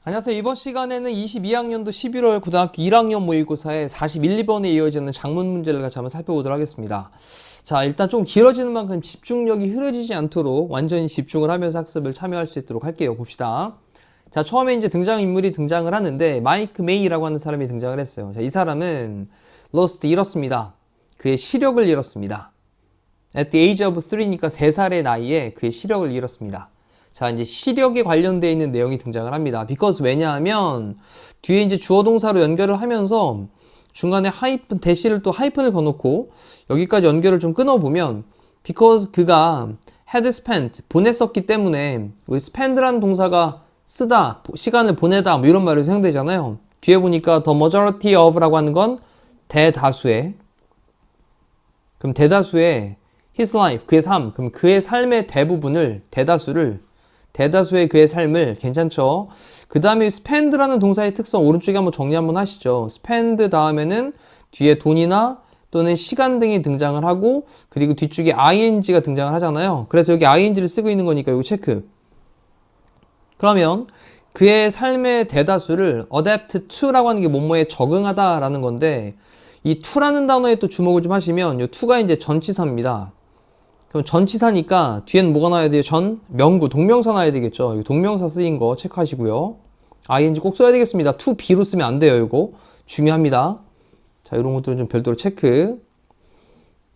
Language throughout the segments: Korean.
안녕하세요. 이번 시간에는 22학년도 11월 고등학교 1학년 모의고사의 41, 2번에 이어지는 작문 문제를 같이 한번 살펴보도록 하겠습니다. 자, 일단 좀 길어지는 만큼 집중력이 흐려지지 않도록 완전히 집중을 하면서 학습을 참여할 수 있도록 할게요. 봅시다. 자, 처음에 이제 등장인물이 등장을 하는데 마이크 메이라고 하는 사람이 등장을 했어요. 자, 이 사람은 lost, 잃었습니다. 그의 시력을 잃었습니다. At the age of 3니까 3살의 나이에 그의 시력을 잃었습니다. 자, 이제 시력에 관련되어 있는 내용이 등장을 합니다. because 왜냐하면 뒤에 이제 주어 동사로 연결을 하면서 중간에 하이픈, 대시를 또 하이픈을 거놓고 여기까지 연결을 좀 끊어보면 because 그가 had spent, 보냈었기 때문에 우리 spend라는 동사가 쓰다, 시간을 보내다 뭐 이런 말로 사용되잖아요. 뒤에 보니까 the majority of라고 하는 건 대다수의, 그럼 대다수의 his life, 그의 삶, 그럼 그의 삶의 대부분을, 대다수의 그의 삶을, 괜찮죠? 그 다음에 spend라는 동사의 특성 오른쪽에 한번 정리 한번 하시죠. spend 다음에는 뒤에 돈이나 또는 시간 등이 등장을 하고 그리고 뒤쪽에 ing가 등장을 하잖아요. 그래서 여기 ing를 쓰고 있는 거니까 이거 체크. 그러면 그의 삶의 대다수를 adapt to라고 하는 게 뭐뭐에 적응하다 라는 건데 이 to라는 단어에 또 주목을 좀 하시면 이 to가 이제 전치사입니다. 그럼 전치사니까 뒤에는 뭐가 나와야 돼요? 명구, 동명사 나와야 되겠죠. 동명사 쓰인 거 체크하시고요. ing 꼭 써야 되겠습니다. to be로 쓰면 안 돼요. 이거 중요합니다. 자, 이런 것들은 좀 별도로 체크.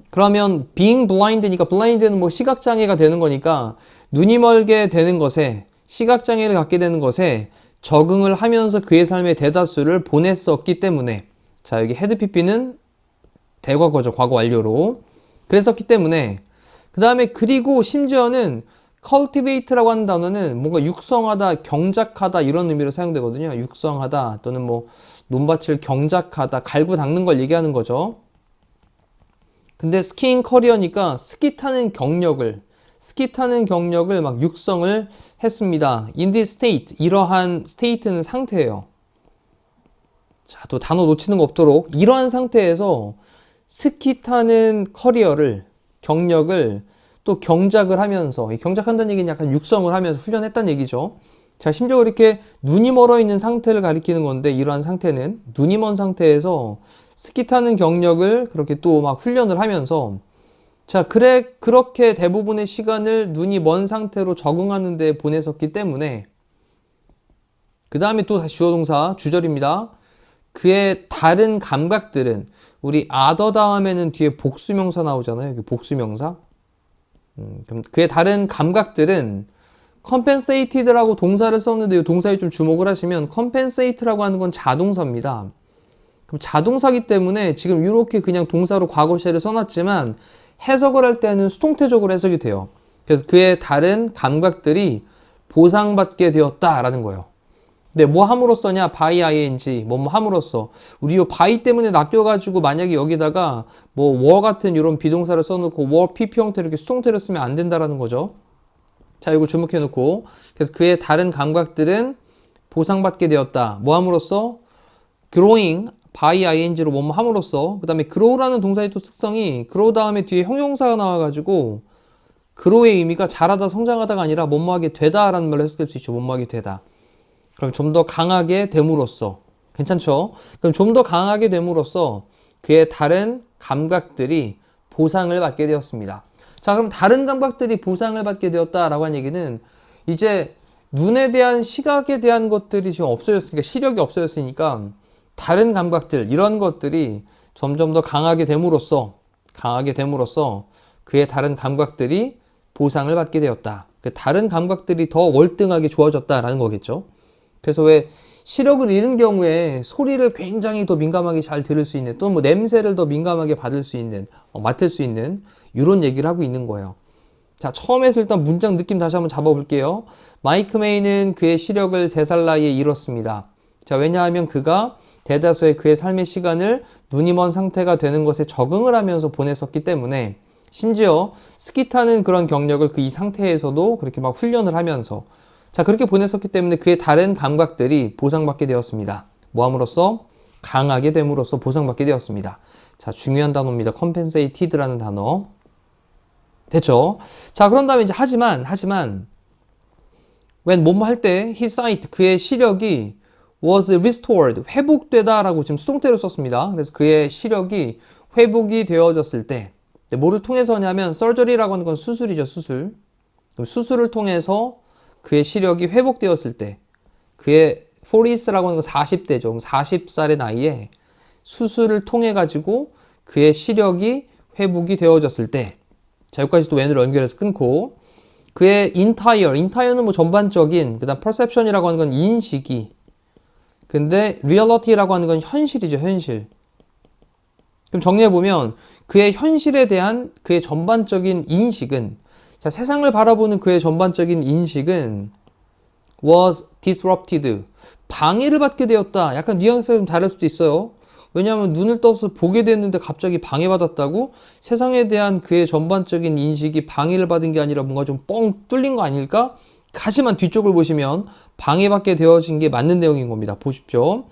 그러면 being blind니까 blind는 뭐 시각장애가 되는 거니까 눈이 멀게 되는 것에, 시각장애를 갖게 되는 것에 적응을 하면서 그의 삶의 대다수를 보냈었기 때문에, 자, 여기 had pp는 대과거죠. 과거 완료로. 그랬었기 때문에, 그 다음에 그리고 심지어는 cultivate라고 하는 단어는 뭔가 육성하다, 경작하다 이런 의미로 사용되거든요. 육성하다 또는 뭐 논밭을 경작하다, 갈고 닦는 걸 얘기하는 거죠. 근데 스키잉 커리어니까 스키 타는 경력을 막 육성을 했습니다. In this state, 이러한 state는 상태예요. 자, 또 단어 놓치는 거 없도록 이러한 상태에서 스키 타는 커리어를, 경력을 또 경작을 하면서, 경작한다는 얘기는 약간 육성을 하면서 훈련했다는 얘기죠. 자, 심지어 이렇게 눈이 멀어 있는 상태를 가리키는 건데 이러한 상태는 눈이 먼 상태에서 스키 타는 경력을 그렇게 또 막 훈련을 하면서, 자, 그렇게 대부분의 시간을 눈이 먼 상태로 적응하는 데 보냈었기 때문에, 그 다음에 또 다시 주어동사 주절입니다. 그의 다른 감각들은, 우리 other 다음에는 뒤에 복수명사 나오잖아요. 여기 복수명사. 그럼 그의 다른 감각들은 compensated라고 동사를 썼는데 이 동사에 좀 주목을 하시면 compensate라고 하는 건 자동사입니다. 그럼 자동사기 때문에 지금 이렇게 그냥 동사로 과거시를 써놨지만 해석을 할 때는 수동태적으로 해석이 돼요. 그래서 그의 다른 감각들이 보상받게 되었다라는 거예요. 근데 뭐 함으로써냐? by ing, 뭐 함으로써. 우리 요 by 때문에 낚여가지고 만약에 여기다가 뭐 were 같은 이런 비동사를 써놓고 were pp 형태로 이렇게 수동태를 쓰면 안 된다라는 거죠. 자, 이거 주목해놓고. 그래서 그의 다른 감각들은 보상받게 되었다. 뭐 함으로써? growing, by ing로 뭐 함으로써. 그 다음에 grow라는 동사의 또 특성이 grow 다음에 뒤에 형용사가 나와가지고 grow의 의미가 자라다, 성장하다가 아니라 뭐뭐하게 되다라는 말로 해석될 수 있죠. 뭐뭐하게 되다. 그럼 좀 더 강하게 됨으로써, 괜찮죠? 그럼 좀 더 강하게 됨으로써 그의 다른 감각들이 보상을 받게 되었습니다. 자, 그럼 다른 감각들이 보상을 받게 되었다라고 한 얘기는 이제 눈에 대한, 시각에 대한 것들이 지금 없어졌으니까, 시력이 없어졌으니까 다른 감각들, 이런 것들이 점점 더 강하게 됨으로써 그의 다른 감각들이 보상을 받게 되었다. 그 다른 감각들이 더 월등하게 좋아졌다라는 거겠죠. 그래서 왜 시력을 잃은 경우에 소리를 굉장히 더 민감하게 잘 들을 수 있는, 또는 뭐 냄새를 더 민감하게 받을 수 있는, 맡을 수 있는 이런 얘기를 하고 있는 거예요. 자, 처음에서 일단 문장 느낌 다시 한번 잡아볼게요. 마이크 메이는 그의 시력을 3살 나이에 잃었습니다. 자, 왜냐하면 그가 대다수의 그의 삶의 시간을 눈이 먼 상태가 되는 것에 적응을 하면서 보냈었기 때문에, 심지어 스키 타는 그런 경력을 그 이 상태에서도 그렇게 막 훈련을 하면서, 자, 그렇게 보냈었기 때문에 그의 다른 감각들이 보상받게 되었습니다. 뭐 함으로써? 강하게 됨으로써 보상받게 되었습니다. 자, 중요한 단어입니다. compensated라는 단어. 됐죠? 자, 그런 다음에 이제 하지만 when 뭐뭐 할 때 his sight 그의 시력이 was restored 회복되다라고 지금 수동태로 썼습니다. 그래서 그의 시력이 회복이 되어졌을 때 뭐를 통해서냐면 surgery라고 하는 건 수술이죠, 수술. 그럼 수술을 통해서 그의 시력이 회복되었을 때 그의 40s라고 하는 건 40대죠. 40살의 나이에 수술을 통해 가지고 그의 시력이 회복이 되어졌을 때 자, 여기까지 또 when으로 연결해서 끊고 그의 entire는 뭐 전반적인 그 다음 perception이라고 하는 건 인식이 근데 reality라고 하는 건 현실이죠, 현실. 그럼 정리해보면 그의 현실에 대한 그의 전반적인 인식은 자, 세상을 바라보는 그의 전반적인 인식은 was disrupted 방해를 받게 되었다. 약간 뉘앙스가 좀 다를 수도 있어요. 왜냐하면 눈을 떠서 보게 됐는데 갑자기 방해받았다고 세상에 대한 그의 전반적인 인식이 방해를 받은 게 아니라 뭔가 좀 뻥 뚫린 거 아닐까? 하지만 뒤쪽을 보시면 방해받게 되어진 게 맞는 내용인 겁니다. 보십시오.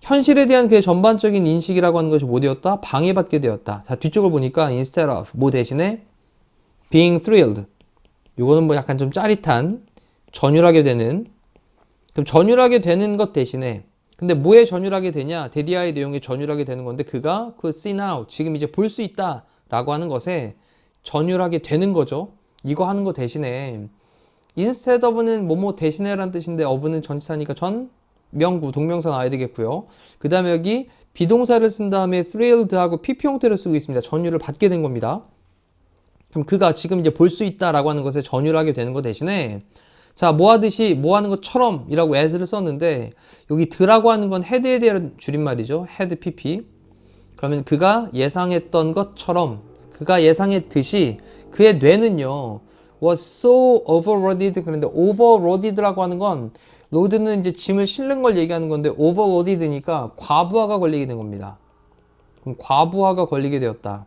현실에 대한 그의 전반적인 인식이라고 하는 것이 뭐 되었다? 방해받게 되었다. 자, 뒤쪽을 보니까 instead of 뭐 대신에 being thrilled 이거는 뭐 약간 좀 짜릿한 전율하게 되는 그럼 전율하게 되는 것 대신에 근데 뭐에 전율하게 되냐? 데디아의 내용에 전율하게 되는 건데 그가 그 see now 지금 이제 볼 수 있다 라고 하는 것에 전율하게 되는 거죠. 이거 하는 거 대신에 instead of는 뭐뭐 대신에 라는 뜻인데 of는 전치사니까 전 명구 동명사 나와야 되겠고요. 그 다음에 여기 비동사를 쓴 다음에 thrilled하고 PP 형태를 쓰고 있습니다. 전율을 받게 된 겁니다. 그럼 그가 지금 이제 볼 수 있다 라고 하는 것에 전율하게 되는 거 대신에 자, 뭐 하듯이, 뭐 하는 것처럼 이라고 as를 썼는데 여기 드라고 하는 건 head에 대한 줄임말이죠. head pp. 그러면 그가 예상했던 것처럼 그가 예상했듯이 그의 뇌는요 was so overloaded 그런데 overloaded라고 하는 건 load는 이제 짐을 실는 걸 얘기하는 건데 overloaded니까 과부하가 걸리게 된 겁니다. 그럼 과부하가 걸리게 되었다.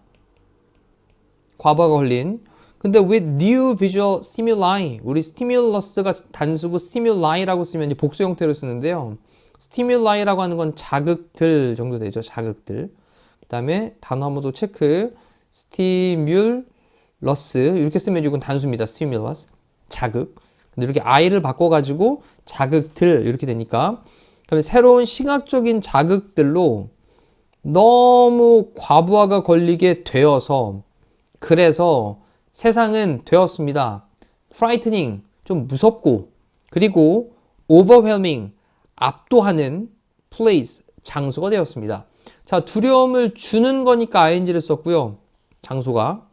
과부하가 걸린 근데 with new visual stimuli 우리 stimulus가 단수고 stimuli,라고 쓰면 이제 복수 형태로 쓰는데요. stimuli,라고 하는 건 자극들 정도 되죠. 자극들. 그 다음에 단어 한 번 더 체크. stimulus 이렇게 쓰면 이건 단수입니다. stimulus 자극. 근데 이렇게 i를 바꿔가지고 자극들 이렇게 되니까 그러면 새로운 시각적인 자극들로 너무 과부하가 걸리게 되어서 그래서 세상은 되었습니다. frightening, 좀 무섭고 그리고 overwhelming, 압도하는 place, 장소가 되었습니다. 자, 두려움을 주는 거니까 ing를 썼고요. 장소가.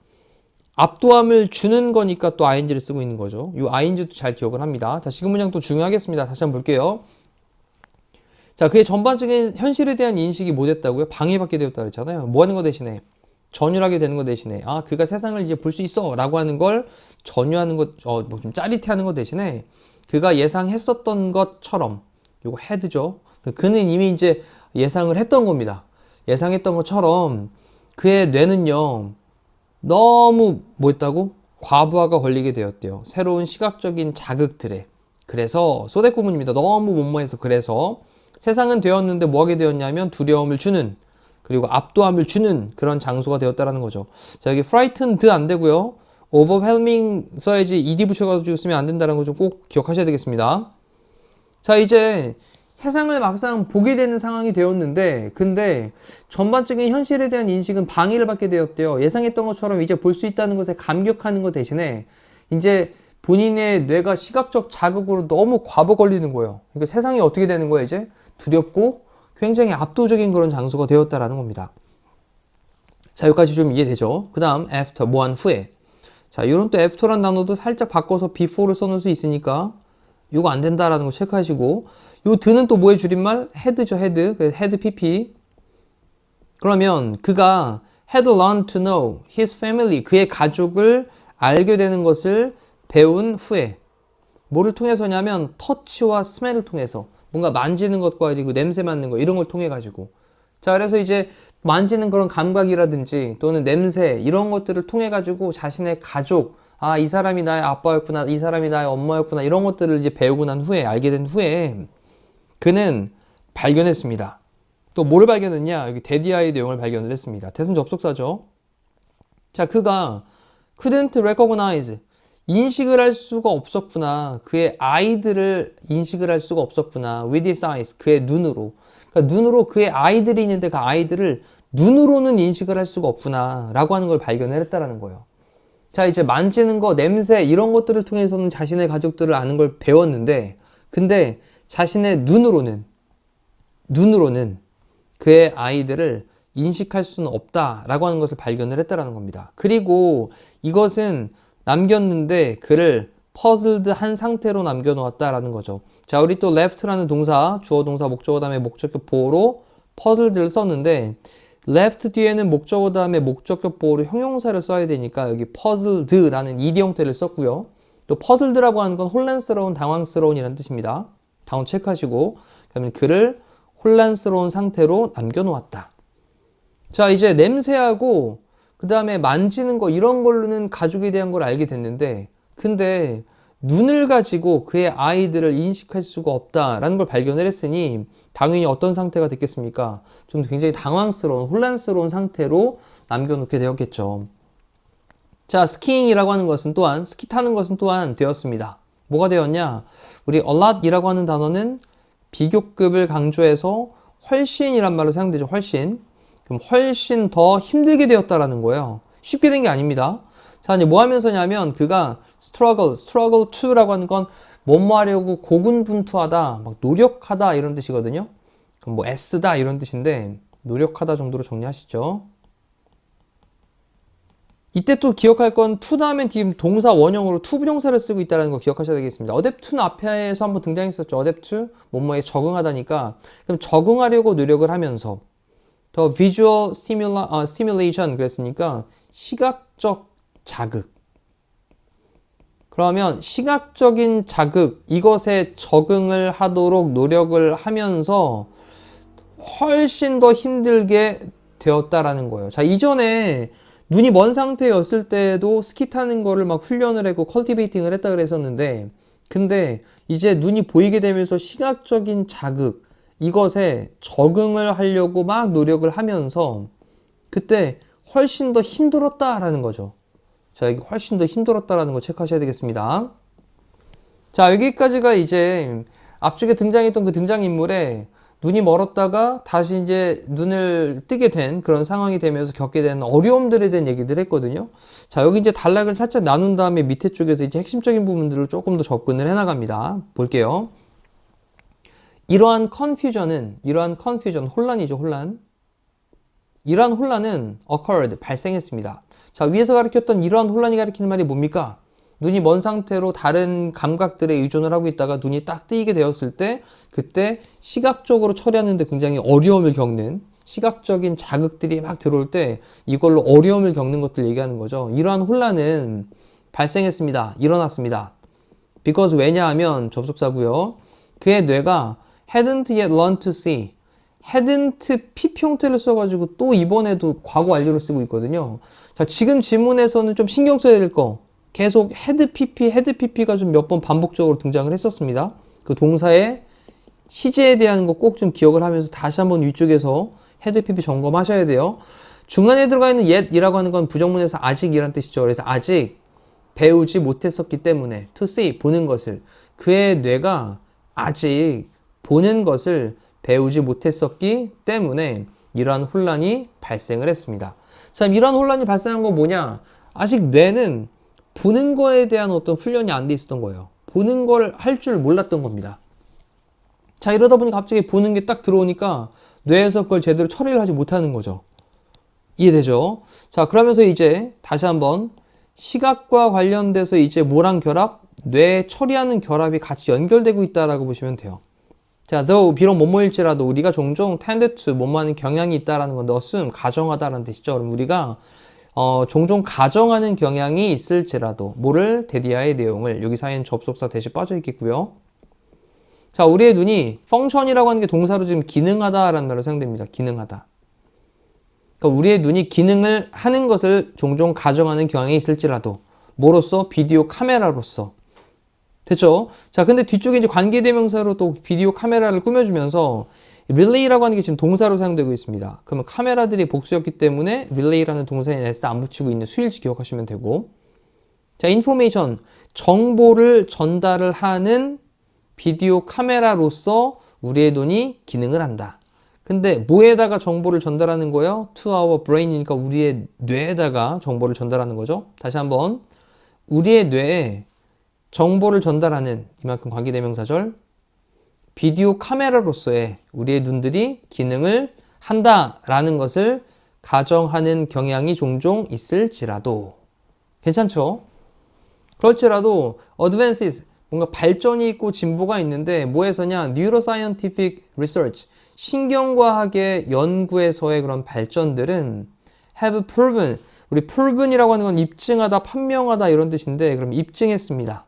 압도함을 주는 거니까 또 ing를 쓰고 있는 거죠. 이 ing도 잘 기억을 합니다. 자, 지금 문장 또 중요하겠습니다. 다시 한번 볼게요. 자, 그의 전반적인 현실에 대한 인식이 뭐 됐다고요? 방해받게 되었다 그랬잖아요. 뭐 하는 거 대신에? 전율하게 되는 것 대신에 아 그가 세상을 이제 볼 수 있어 라고 하는 걸 전유하는 것 뭐 좀 짜릿해 하는 것 대신에 그가 예상했었던 것처럼 요거 헤드죠. 그는 이미 이제 예상을 했던 겁니다. 예상했던 것처럼 그의 뇌는요 너무 뭐 했다고? 과부하가 걸리게 되었대요. 새로운 시각적인 자극들에. 그래서 소대 구문입니다. 너무 뭐뭐해서 그래서 세상은 되었는데 뭐 하게 되었냐면 두려움을 주는 그리고 압도함을 주는 그런 장소가 되었다라는 거죠. 자, 여기 frightened 안 되고요. overwhelming 써야지 ed 붙여가지고 쓰면 안 된다는 거 좀 꼭 기억하셔야 되겠습니다. 자, 이제 세상을 막상 보게 되는 상황이 되었는데 근데 전반적인 현실에 대한 인식은 방해를 받게 되었대요. 예상했던 것처럼 이제 볼 수 있다는 것에 감격하는 것 대신에 이제 본인의 뇌가 시각적 자극으로 너무 과부 걸리는 거예요. 그러니까 세상이 어떻게 되는 거예요, 이제? 두렵고 굉장히 압도적인 그런 장소가 되었다라는 겁니다. 자, 여기까지 좀 이해되죠? 그 다음 after, 뭐한 후에. 자, 이런 또 after란 단어도 살짝 바꿔서 before를 써놓을 수 있으니까 이거 안 된다라는 거 체크하시고 요 드는 또 뭐의 줄임말? head죠, head. 그래서 head pp. 그러면 그가 had learned to know his family, 그의 가족을 알게 되는 것을 배운 후에 뭐를 통해서냐면 touch와 smell을 통해서 뭔가 만지는 것과 그리고 냄새 맡는 거 이런 걸 통해 가지고 자 그래서 이제 만지는 그런 감각이라든지 또는 냄새 이런 것들을 통해 가지고 자신의 가족 아 이 사람이 나의 아빠였구나 이 사람이 나의 엄마였구나 이런 것들을 이제 배우고 난 후에 알게 된 후에 그는 발견했습니다. 또 뭐를 발견했냐? 여기 데디아의 내용을 발견을 했습니다. 대선 접속사죠. 자, 그가 couldn't recognize, 인식을 할 수가 없었구나. 그의 아이들을 인식을 할 수가 없었구나. with his eyes, 그의 눈으로. 그러니까 눈으로 그의 아이들이 있는데 그 아이들을 눈으로는 인식을 할 수가 없구나. 라고 하는 걸 발견을 했다라는 거예요. 자, 이제 만지는 거, 냄새, 이런 것들을 통해서는 자신의 가족들을 아는 걸 배웠는데, 근데 자신의 눈으로는 그의 아이들을 인식할 수는 없다라고 하는 것을 발견을 했다라는 겁니다. 그리고 이것은 남겼는데 그를 puzzled 한 상태로 남겨놓았다라는 거죠. 자, 우리 또 left라는 동사, 주어 동사 목적어 다음에 목적격 보호로 puzzled를 썼는데 left 뒤에는 목적어 다음에 목적격 보호로 형용사를 써야 되니까 여기 puzzled라는 ed 형태를 썼고요. 또 puzzled라고 하는 건 혼란스러운, 당황스러운 이라는 뜻입니다. 다운 체크하시고 그러면 그를 혼란스러운 상태로 남겨놓았다. 자, 이제 냄새하고 그 다음에 만지는 거 이런 걸로는 가족에 대한 걸 알게 됐는데 근데 눈을 가지고 그의 아이들을 인식할 수가 없다라는 걸 발견을 했으니 당연히 어떤 상태가 됐겠습니까? 좀 굉장히 당황스러운, 혼란스러운 상태로 남겨놓게 되었겠죠. 자, 스키잉이라고 하는 것은 또한, 스키 타는 것은 또한 되었습니다. 뭐가 되었냐? 우리 a lot이라고 하는 단어는 비교급을 강조해서 훨씬이란 말로 사용되죠. 훨씬. 그럼 훨씬 더 힘들게 되었다라는 거예요. 쉽게 된 게 아닙니다. 자, 이제 뭐 하면서냐면 그가 struggle to라고 하는 건 뭐뭐 하려고 고군분투하다, 막 노력하다 이런 뜻이거든요. 그럼 뭐 애쓰다 이런 뜻인데 노력하다 정도로 정리하시죠. 이때 또 기억할 건 to 다음에 뒤 동사 원형으로 to 부정사를 쓰고 있다는 거 기억하셔야 되겠습니다. adapt to는 앞에서 한번 등장했었죠. adapt to, 뭐뭐에 적응하다니까. 그럼 적응하려고 노력을 하면서 더 visual stimulation 그랬으니까 시각적 자극. 그러면 시각적인 자극, 이것에 적응을 하도록 노력을 하면서 훨씬 더 힘들게 되었다라는 거예요. 자, 이전에 눈이 먼 상태였을 때도 스키 타는 거를 막 훈련을 하고 컬티베이팅을 했다 그랬었는데 근데 이제 눈이 보이게 되면서 시각적인 자극, 이것에 적응을 하려고 막 노력을 하면서 그때 훨씬 더 힘들었다라는 거죠. 자, 여기 훨씬 더 힘들었다라는 거 체크하셔야 되겠습니다. 자, 여기까지가 이제 앞쪽에 등장했던 그 등장인물의 눈이 멀었다가 다시 이제 눈을 뜨게 된 그런 상황이 되면서 겪게 된 어려움들에 대한 얘기들 했거든요. 자, 여기 이제 단락을 살짝 나눈 다음에 밑에 쪽에서 이제 핵심적인 부분들을 조금 더 접근을 해나갑니다. 볼게요. 이러한 컨퓨전, 혼란이죠, 혼란. 이러한 혼란은 occurred, 발생했습니다. 자, 위에서 가르쳤던 이러한 혼란이 가리키는 말이 뭡니까? 눈이 먼 상태로 다른 감각들에 의존을 하고 있다가 눈이 딱 뜨이게 되었을 때 그때 시각적으로 처리하는데 굉장히 어려움을 겪는, 시각적인 자극들이 막 들어올 때 이걸로 어려움을 겪는 것들 얘기하는 거죠. 이러한 혼란은 발생했습니다. 일어났습니다. because 왜냐하면 접속사고요. 그의 뇌가 hadn't yet learned to see, hadn't PP 형태를 써가지고 또 이번에도 과거 완료를 쓰고 있거든요. 자, 지금 지문에서는 좀 신경 써야 될 거 계속 had PP가 좀 몇 번 반복적으로 등장을 했었습니다. 그 동사의 시제에 대한 거 꼭 좀 기억을 하면서 다시 한번 위쪽에서 had PP 점검하셔야 돼요. 중간에 들어가 있는 yet이라고 하는 건 부정문에서 아직이란 뜻이죠. 그래서 아직 배우지 못했었기 때문에 to see, 보는 것을, 그의 뇌가 아직 보는 것을 배우지 못했었기 때문에 이러한 혼란이 발생을 했습니다. 자, 이러한 혼란이 발생한 건 뭐냐? 아직 뇌는 보는 거에 대한 어떤 훈련이 안 돼 있었던 거예요. 보는 걸 할 줄 몰랐던 겁니다. 자, 이러다 보니 갑자기 보는 게 딱 들어오니까 뇌에서 그걸 제대로 처리를 하지 못하는 거죠. 이해되죠? 자, 그러면서 이제 다시 한번 시각과 관련돼서 이제 뭐랑 결합? 뇌 처리하는 결합이 같이 연결되고 있다라고 보시면 돼요. 자, though 비록 뭐뭐일지라도 우리가 종종 tend to 뭐뭐하는 경향이 있다라는 건 assume, 가정하다라는 뜻이죠. 그럼 우리가 종종 가정하는 경향이 있을지라도 뭐를? 데디아의 내용을, 여기 사이엔 접속사 대신 빠져 있겠고요. 자, 우리의 눈이 function이라고 하는 게 동사로 지금 기능하다라는 말로 사용됩니다. 기능하다. 그러니까 우리의 눈이 기능을 하는 것을 종종 가정하는 경향이 있을지라도 뭐로써? 비디오 카메라로서. 됐죠? 자, 근데 뒤쪽에 이제 관계대명사로 또 비디오 카메라를 꾸며주면서 relay라고 하는 게 지금 동사로 사용되고 있습니다. 그러면 카메라들이 복수였기 때문에 relay라는 동사에 s 안 붙이고 있는 수일치 기억하시면 되고, 자, information, 정보를 전달을 하는 비디오 카메라로서 우리의 눈이 기능을 한다. 근데 뭐에다가 정보를 전달하는 거예요? To our brain이니까 우리의 뇌에다가 정보를 전달하는 거죠. 다시 한번, 우리의 뇌에 정보를 전달하는, 이만큼 관계대명사절, 비디오 카메라로서의 우리의 눈들이 기능을 한다라는 것을 가정하는 경향이 종종 있을지라도, 괜찮죠? 그렇지라도 advances, 뭔가 발전이 있고 진보가 있는데 뭐에서냐? neuroscientific research, 신경과학의 연구에서의 그런 발전들은 have proven, 우리 proven이라고 하는 건 입증하다, 판명하다 이런 뜻인데, 그럼 입증했습니다.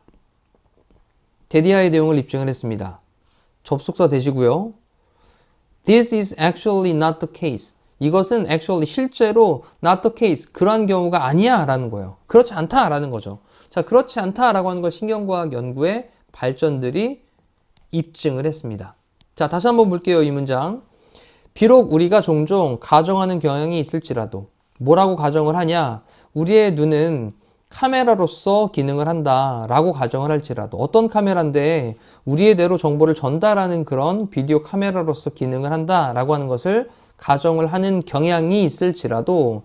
대디하의 내용을 입증을 했습니다. 접속사 되시고요. This is actually not the case. 이것은 actually 실제로 not the case, 그러한 경우가 아니야 라는 거예요. 그렇지 않다 라는 거죠. 자, 그렇지 않다 라고 하는 건 신경과학 연구의 발전들이 입증을 했습니다. 자, 다시 한번 볼게요. 이 문장. 비록 우리가 종종 가정하는 경향이 있을지라도, 뭐라고 가정을 하냐? 우리의 눈은 카메라로서 기능을 한다 라고 가정을 할지라도, 어떤 카메라인데 우리의 뇌로 정보를 전달하는 그런 비디오 카메라로서 기능을 한다 라고 하는 것을 가정을 하는 경향이 있을지라도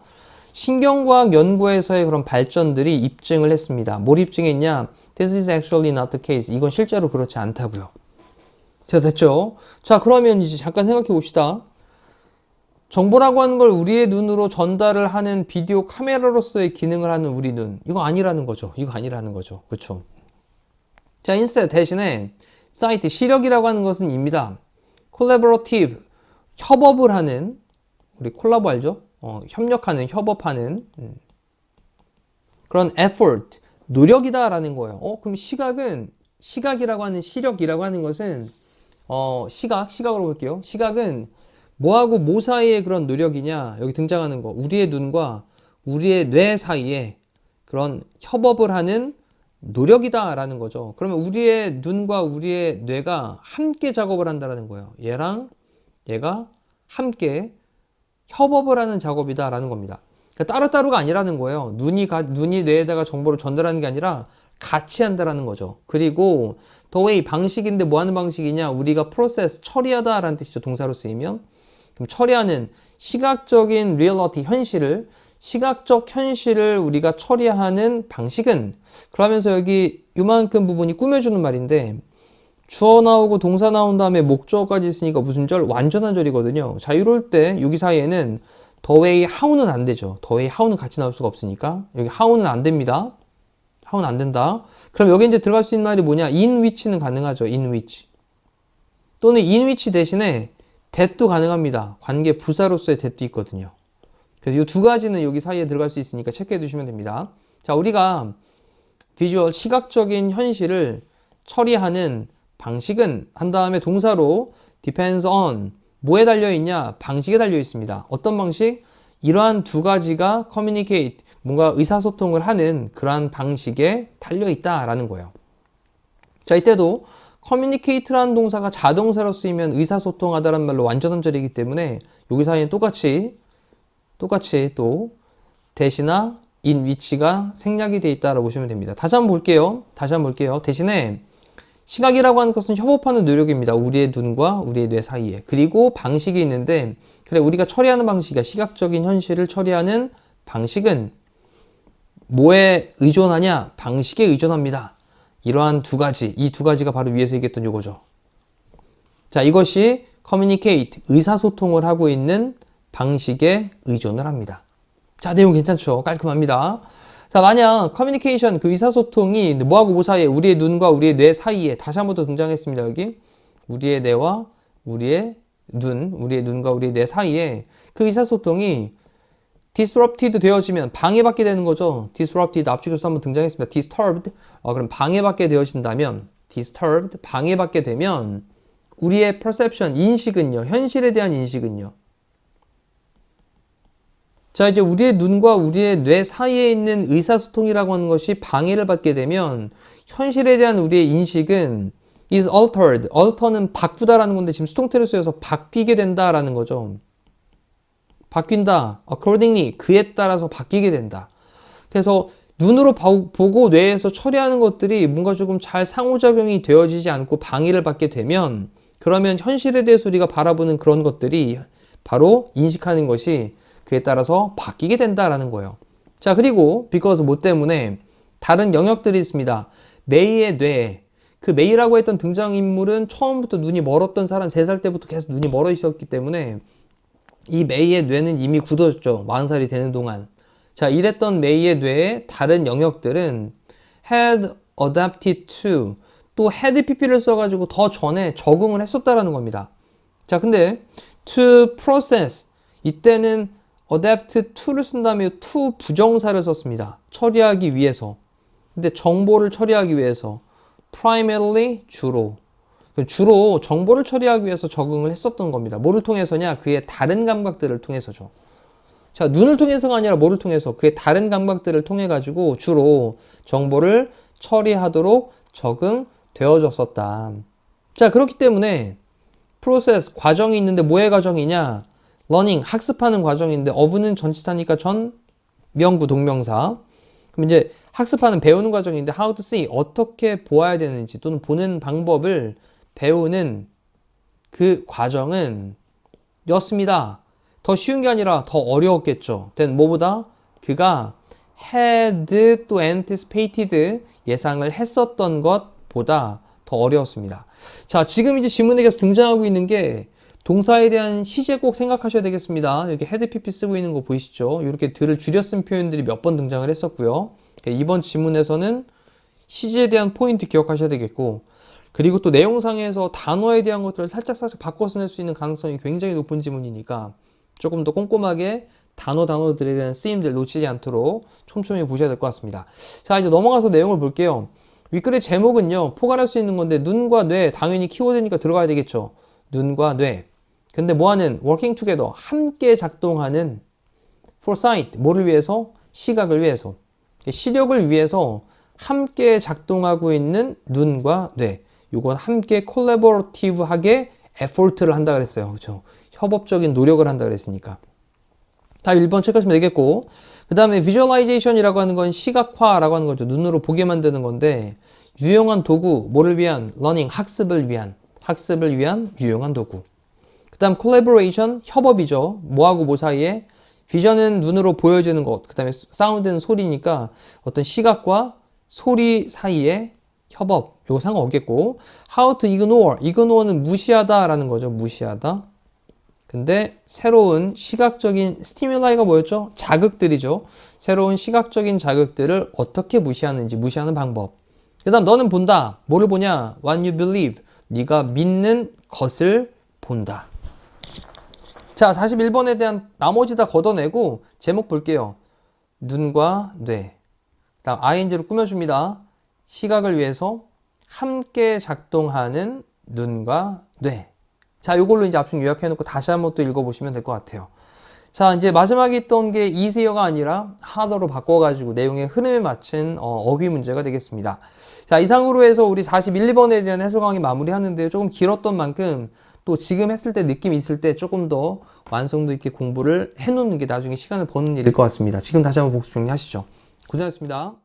신경과학 연구에서의 그런 발전들이 입증을 했습니다. 뭘 입증했냐? This is actually not the case. 이건 실제로 그렇지 않다고요. 자, 됐죠? 자, 그러면 이제 잠깐 생각해 봅시다. 정보라고 하는 걸 우리의 눈으로 전달을 하는 비디오 카메라로서의 기능을 하는 우리 눈, 이거 아니라는 거죠. 이거 아니라는 거죠. 그렇죠? 자, instead, 대신에 사이트, 시력이라고 하는 것은 입니다. collaborative, 협업을 하는, 우리 콜라보 알죠? 협력하는, 협업하는 그런 effort, 노력이다라는 거예요. 그럼 시각이라고 하는, 시력이라고 하는 것은 시각으로 볼게요. 시각은 뭐하고 뭐 사이의 그런 노력이냐? 여기 등장하는 거, 우리의 눈과 우리의 뇌 사이에 그런 협업을 하는 노력이다라는 거죠. 그러면 우리의 눈과 우리의 뇌가 함께 작업을 한다라는 거예요. 얘랑 얘가 함께 협업을 하는 작업이다라는 겁니다. 그러니까 따로따로가 아니라는 거예요. 눈이 뇌에다가 정보를 전달하는 게 아니라 같이 한다라는 거죠. 그리고 the way, 방식인데 뭐 하는 방식이냐? 우리가 process, 처리하다라는 뜻이죠. 동사로 쓰이면. 그럼 처리하는 시각적인 reality, 현실을, 시각적 현실을 우리가 처리하는 방식은, 그러면서 여기 요만큼 부분이 꾸며주는 말인데, 주어 나오고 동사 나온 다음에 목적어까지 있으니까 무슨 절? 완전한 절이거든요. 자, 이럴 때 여기 사이에는 the way, how는 안 되죠. the way, how는 같이 나올 수가 없으니까 여기 how는 안 됩니다. how는 안 된다. 그럼 여기 이제 들어갈 수 있는 말이 뭐냐? in which는 가능하죠. in which. 또는 in which 대신에 that도 가능합니다. 관계 부사로서의 that도 있거든요. 그래서 이 두 가지는 여기 사이에 들어갈 수 있으니까 체크해 두시면 됩니다. 자, 우리가 비주얼, 시각적인 현실을 처리하는 방식은 한 다음에 동사로 depends on, 뭐에 달려있냐? 방식에 달려있습니다. 어떤 방식? 이러한 두 가지가 communicate, 뭔가 의사소통을 하는 그러한 방식에 달려있다라는 거예요. 자, 이때도 communicate라는 동사가 자동사로 쓰이면 의사소통하다라는 말로 완전음절이기 때문에 여기 사이엔 똑같이 또 대시나 in which가 생략이 되어 있다라고 보시면 됩니다. 다시 한번 볼게요. 대신에 시각이라고 하는 것은 협업하는 노력입니다. 우리의 눈과 우리의 뇌 사이에. 그리고 방식이 있는데, 그래, 우리가 처리하는 방식이야. 시각적인 현실을 처리하는 방식은 뭐에 의존하냐? 방식에 의존합니다. 이러한 두 가지, 이 두 가지가 바로 위에서 얘기했던 요거죠. 자, 이것이 communicate, 의사소통을 하고 있는 방식에 의존을 합니다. 자, 내용 괜찮죠? 깔끔합니다. 자, 만약 커뮤니케이션, 그 의사소통이 뭐하고 뭐 사이에, 우리의 눈과 우리의 뇌 사이에, 다시 한 번 더 등장했습니다. 여기 우리의 뇌와 우리의 눈과 우리의 뇌 사이에 그 의사소통이 disrupted 되어지면 방해받게 되는 거죠. disrupted 앞쪽에서 한번 등장했습니다. disturbed. 그럼 방해받게 되어진다면, disturbed, 방해받게 되면 우리의 perception, 인식은요, 현실에 대한 인식은요. 자, 이제 우리의 눈과 우리의 뇌 사이에 있는 의사소통이라고 하는 것이 방해를 받게 되면 현실에 대한 우리의 인식은 is altered. alter는 바꾸다라는 건데 지금 수동태로 쓰여서 바뀌게 된다라는 거죠. 바뀐다. accordingly. 그에 따라서 바뀌게 된다. 그래서 눈으로 보고 뇌에서 처리하는 것들이 뭔가 조금 잘 상호작용이 되어지지 않고 방해를 받게 되면 그러면 현실에 대해서 우리가 바라보는 그런 것들이 바로 인식하는 것이 그에 따라서 바뀌게 된다라는 거예요. 자, 그리고 because 뭐 때문에 다른 영역들이 있습니다. 메이의 뇌. 그 메이라고 했던 등장인물은 처음부터 눈이 멀었던 사람, 3살 때부터 계속 눈이 멀어 있었기 때문에 이 메이의 뇌는 이미 굳어졌죠. 40살이 되는 동안. 자, 이랬던 메이의 뇌의 다른 영역들은 had adapted to 또 had pp를 써가지고 더 전에 적응을 했었다라는 겁니다. 자, 근데 to process 이때는 adapt to를 쓴 다음에 to 부정사를 썼습니다. 처리하기 위해서. 근데 정보를 처리하기 위해서 primarily 주로 정보를 처리하기 위해서 적응을 했었던 겁니다. 뭐를 통해서냐? 그의 다른 감각들을 통해서죠. 자, 눈을 통해서가 아니라 뭐를 통해서? 그의 다른 감각들을 통해 가지고 주로 정보를 처리하도록 적응되어졌었다. 자, 그렇기 때문에 프로세스 과정이 있는데 뭐의 과정이냐? learning 학습하는 과정인데 of는 전치사니까 전 명구 동명사. 그럼 이제 학습하는 배우는 과정인데 how to see 어떻게 보아야 되는지 또는 보는 방법을 배우는 그 과정은 였습니다. 더 쉬운 게 아니라 더 어려웠겠죠. then 뭐보다 그가 had 또 anticipated 예상을 했었던 것보다 더 어려웠습니다. 자, 지금 이제 지문에 계속 등장하고 있는 게 동사에 대한 시제 꼭 생각하셔야 되겠습니다. 여기 had pp 쓰고 있는 거 보이시죠? 이렇게 들을 줄여 쓴 표현들이 몇 번 등장을 했었고요. 이번 지문에서는 시제에 대한 포인트 기억하셔야 되겠고, 그리고 또 내용상에서 단어에 대한 것들을 살짝 바꿔서 낼 수 있는 가능성이 굉장히 높은 지문이니까 조금 더 꼼꼼하게 단어들에 대한 쓰임들 놓치지 않도록 촘촘히 보셔야 될 것 같습니다. 자, 이제 넘어가서 내용을 볼게요. 윗글의 제목은요, 포괄할 수 있는 건데 눈과 뇌, 당연히 키워드니까 들어가야 되겠죠. 눈과 뇌. 근데 뭐하는? working together. 함께 작동하는 for sight. 뭐를 위해서? 시각을 위해서. 시력을 위해서 함께 작동하고 있는 눈과 뇌. 요건 함께 콜라보레이티브하게 effort를 한다 그랬어요. 그렇죠? 협업적인 노력을 한다 그랬으니까. 답 1번 체크하시면 되겠고, 그 다음에 visualization이라고 하는 건 시각화라고 하는 거죠. 눈으로 보게 만드는 건데, 유용한 도구, 뭐를 위한? learning, 학습을 위한 유용한 도구. 그 다음 collaboration, 협업이죠. 뭐하고 뭐 사이에? vision은 눈으로 보여지는 것, 그 다음에 사운드는 소리니까 어떤 시각과 소리 사이에 협업, 이거 상관없겠고, how to ignore는 무시하다라는 거죠. 무시하다. 근데 새로운 시각적인 스티뮬라이가 뭐였죠? 자극들이죠. 새로운 시각적인 자극들을 어떻게 무시하는지, 무시하는 방법. 그 다음 너는 본다. 뭐를 보냐? What you believe. 네가 믿는 것을 본다. 자, 41번에 대한 나머지 다 걷어내고 제목 볼게요. 눈과 뇌. 다음 ing로 꾸며줍니다. 시각을 위해서 함께 작동하는 눈과 뇌. 자, 요걸로 이제 압축 요약해놓고 다시 한번 또 읽어보시면 될 것 같아요. 자, 이제 마지막에 있던 게 easier가 아니라 harder로 바꿔가지고 내용의 흐름에 맞춘 어휘 문제가 되겠습니다. 자, 이상으로 해서 우리 41, 2번에 대한 해설 강의 마무리하는데요. 조금 길었던 만큼 또 지금 했을 때 느낌 있을 때 조금 더 완성도 있게 공부를 해놓는 게 나중에 시간을 버는 일일 것 같습니다. 지금 다시 한번 복습 정리하시죠. 고생하셨습니다.